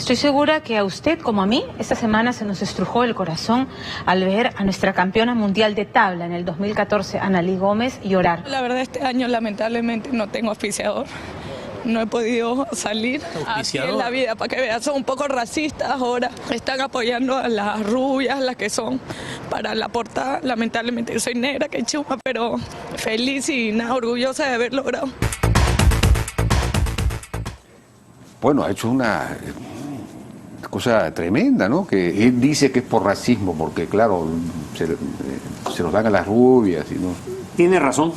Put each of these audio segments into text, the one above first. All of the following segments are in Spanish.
Estoy segura que a usted, como a mí, esta semana se nos estrujó el corazón al ver a nuestra campeona mundial de tabla en el 2014, Analí Gómez, llorar. La verdad, este año lamentablemente no tengo auspiciador. No he podido salir así en la vida, para que vean, son un poco racistas ahora. Están apoyando a las rubias, las que son para la portada. Lamentablemente yo soy negra, que chuma, pero feliz y nada, orgullosa de haber logrado. Bueno, ha hecho una cosa tremenda, ¿no? Que él dice que es por racismo, porque claro, se los dan a las rubias y no. Tiene razón.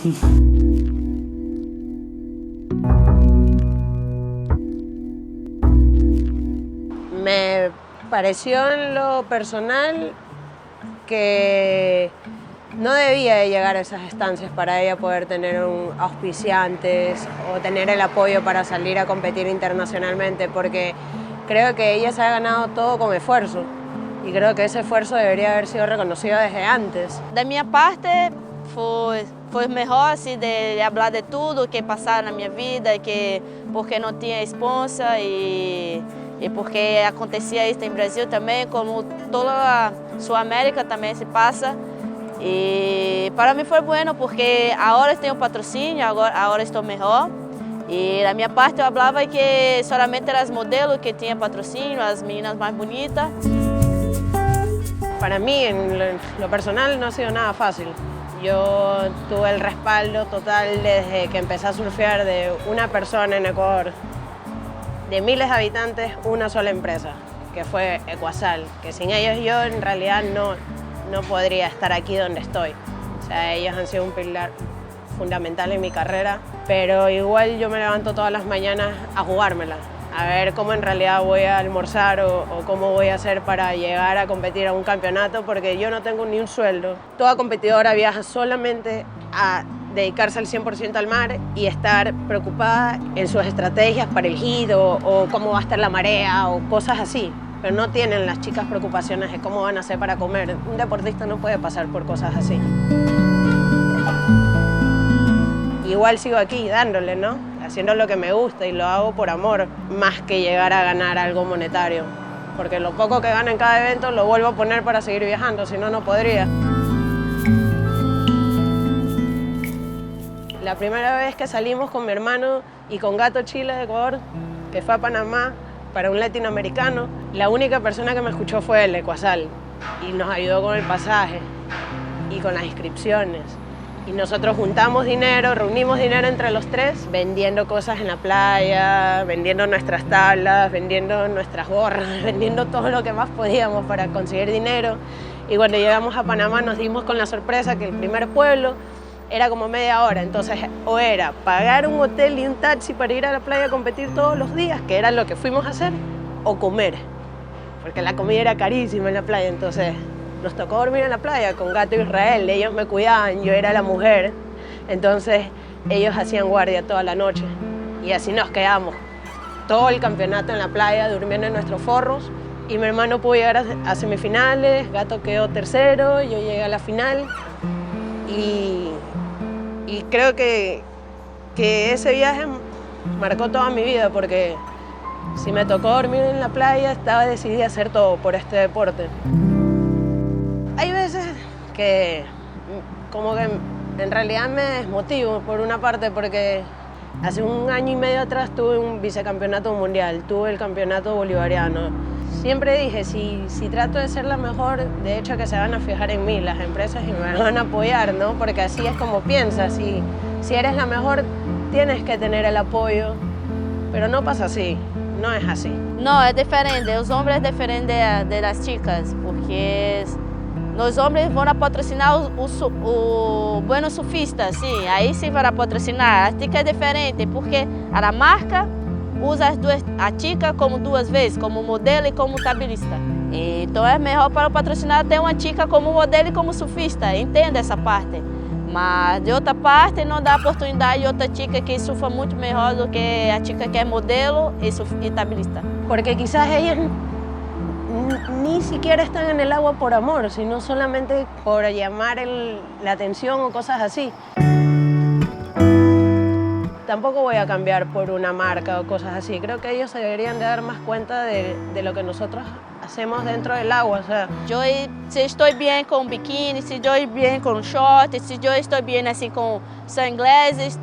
Me pareció en lo personal que no debía de llegar a esas estancias para ella poder tener auspiciantes o tener el apoyo para salir a competir internacionalmente, porque creo que ella se ha ganado todo con esfuerzo y creo que ese esfuerzo debería haber sido reconocido desde antes. Da minha parte, foi melhor assim, de falar de tudo que passaram na minha vida, que porque não tinha sponsor e porque acontecia isso em Brasil também, como toda a Sul-América também se passa. E para mim foi bueno porque agora tenho patrocínio, agora estou melhor. E da minha parte eu falava que solamente eram as modelos que tinham patrocínio, as meninas mais bonitas. Para mí, en lo personal, no ha sido nada fácil. Yo tuve el respaldo total desde que empecé a surfear de una persona en Ecuador. De miles de habitantes, una sola empresa, que fue Ecuasal, que sin ellos yo en realidad no podría estar aquí donde estoy. O sea, ellos han sido un pilar fundamental en mi carrera, pero igual yo me levanto todas las mañanas a jugármela, a ver cómo en realidad voy a almorzar o cómo voy a hacer para llegar a competir a un campeonato, porque yo no tengo ni un sueldo. Toda competidora viaja solamente a dedicarse al 100% al mar y estar preocupada en sus estrategias para el hit o cómo va a estar la marea o cosas así. Pero no tienen las chicas preocupaciones de cómo van a hacer para comer. Un deportista no puede pasar por cosas así. Igual sigo aquí dándole, ¿no? Haciendo lo que me gusta y lo hago por amor, más que llegar a ganar algo monetario. Porque lo poco que gano en cada evento lo vuelvo a poner para seguir viajando, si no, no podría. La primera vez que salimos con mi hermano y con Gato Chile de Ecuador, que fue a Panamá para un latinoamericano, la única persona que me escuchó fue el Ecuasal y nos ayudó con el pasaje y con las inscripciones. Y nosotros juntamos dinero, reunimos dinero entre los tres, vendiendo cosas en la playa, vendiendo nuestras tablas, vendiendo nuestras gorras, vendiendo todo lo que más podíamos para conseguir dinero. Y cuando llegamos a Panamá nos dimos con la sorpresa que el primer pueblo era como media hora, entonces o era pagar un hotel y un taxi para ir a la playa a competir todos los días, que era lo que fuimos a hacer, o comer, porque la comida era carísima en la playa, entonces nos tocó dormir en la playa con Gato Israel, ellos me cuidaban, yo era la mujer, entonces ellos hacían guardia toda la noche y así nos quedamos todo el campeonato en la playa durmiendo en nuestros forros y mi hermano pudo llegar a semifinales, Gato quedó tercero, yo llegué a la final y creo que ese viaje marcó toda mi vida porque si me tocó dormir en la playa estaba decidida a hacer todo por este deporte. Hay veces que como que en realidad me desmotivo por una parte porque hace un año y medio atrás tuve un vicecampeonato mundial, tuve el campeonato bolivariano. Siempre dije, si trato de ser la mejor, de hecho que se van a fijar en mí las empresas y me van a apoyar, ¿no? Porque así es como piensas, si eres la mejor tienes que tener el apoyo, pero no pasa así, no es así. No, es diferente, los hombres diferentes de las chicas, porque los hombres van a patrocinar o buenos surfistas, sim, aí sim van a patrocinar. A chica é diferente, porque a marca usa a chica como duas vezes, como modelo e como tablista. Então é melhor para o patrocinador ter uma chica como modelo e como surfista, entende essa parte. Mas de outra parte não dá oportunidade a outra chica que surfa muito melhor do que a chica que é modelo e tablista. Porque quizás ellas ni siquiera están en el agua por amor, sino solamente por llamar la atención o cosas así. tampoco voy a cambiar por una marca o cosas así. Creo que ellos se deberían de dar más cuenta de lo que nosotros hacemos dentro del agua. O sea, yo si estoy bien con bikini, si yo estoy bien con short, si yo estoy bien así con sunglasses,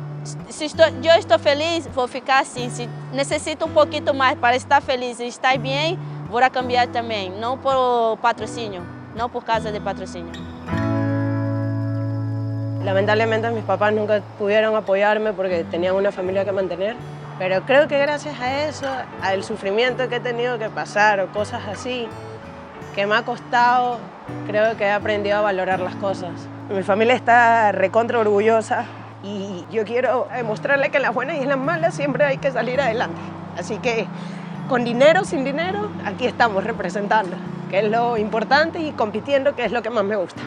yo estoy feliz, voy a ficar así. Si necesito un poquito más para estar feliz y estar bien, voy a cambiar también, no por patrocinio, no por causa de patrocinio. Lamentablemente mis papás nunca pudieron apoyarme porque tenían una familia que mantener, pero creo que gracias a eso, al sufrimiento que he tenido que pasar o cosas así, que me ha costado, creo que he aprendido a valorar las cosas. Mi familia está recontra orgullosa y yo quiero demostrarle que en las buenas y en las malas siempre hay que salir adelante. Así que con dinero, sin dinero, aquí estamos representando, que es lo importante, y compitiendo, que es lo que más me gusta.